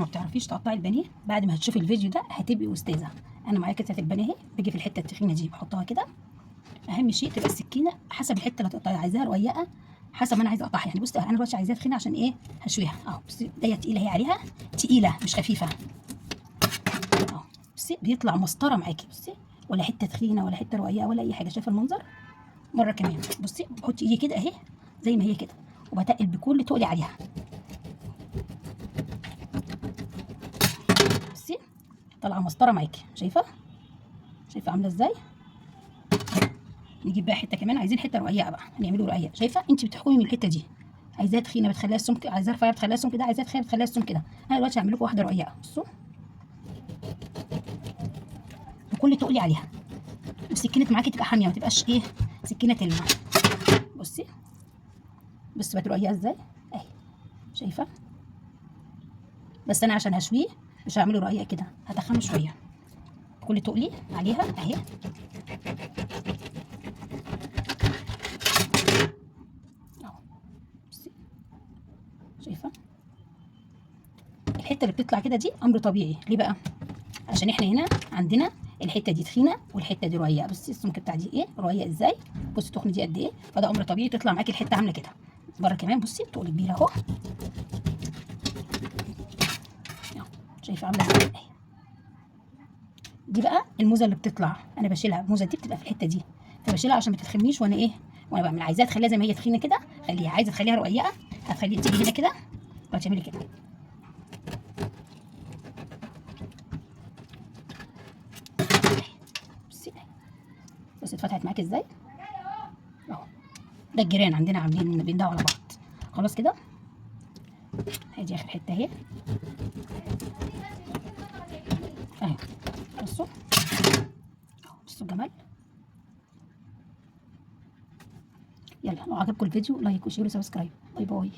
ما بتعرفيش تقطعي البانيه، بعد ما هتشوفي الفيديو ده هتبقي استاذه. انا معايا قطعه البانيه اهي، باجي في الحته التخينه دي بحطها كده. اهم شيء تبقى السكينه حسب الحته اللي هتقطعيها، عايزاها رقيقه حسب ما انا عايزه اقطعها. يعني بصي انا دلوقتي عايزاها تخينه عشان ايه؟ هشويها اهو. بصي ايديا تقيله اهي عليها، تقيله مش خفيفه اهو. بصي بيطلع مسطره معاكي، بصي ولا حته تخينه ولا حته رقيقه ولا اي حاجه. شايفه المنظر؟ مره كمان بصي بحط ايدي كده اهي زي ما هي كده، وبتقل بكل تقلي عليها. بصي طالعه مسطره معاكي، شايفه عامله ازاي؟ نجيب بقى حته كمان، عايزين حته رقيقه بقى، هنعمله رقيق. شايفه انت بتحكمي من الحته دي، عايزاها تخينه بتخليها السمك، عايزاها رفيعه بتخليها السمك كده، عايزاها تخينه بتخليها السمك كده. انا دلوقتي هعمل لكم واحده رقيقه، بصوا بكل تقلي عليها، والسكينه معاكي تبقى حاميه ما تبقاش ايه سكينه تلمع. بصي بقت رقيقه ازاي اهي، شايفه؟ بس انا عشان هشويه مش هعمله رقيق كده، هدخنه شويه بكل تقلي عليها اهي. اهو بصي شايفه الحته اللي بتطلع كده دي امر طبيعي. ليه بقى؟ عشان احنا هنا عندنا الحته دي تخينه والحته دي رقيقه. بصي السمك بتاع دي ايه رقيق ازاي، بصي التخن دي قد ايه، فده امر طبيعي تطلع معاكي الحته عامله كده. بره كمان بصي تقل كبيره اهو، شايفه عامله ازاي اهي. دي بقى الموزه اللي بتطلع انا بشيلها، الموزه دي بتبقى في الحته دي، فبشيلها عشان ما تتخميش. وانا ايه وانا بعمل، عايزاها تخليها زي ما هي تخينه كده خليها، عايزه تخليها رقيقه هتخليها تيجي هنا كده وهتعملي كده. بصي اتفتحت معاكي ازاي اهو. ده الجيران عندنا عاملين بيندهوا على بعض. خلاص كده ادي اخر حته اهي اهي. بصوا الجمال. يلا لو عجبكم الفيديو لايك وشير وسبسكرايب. باي باي.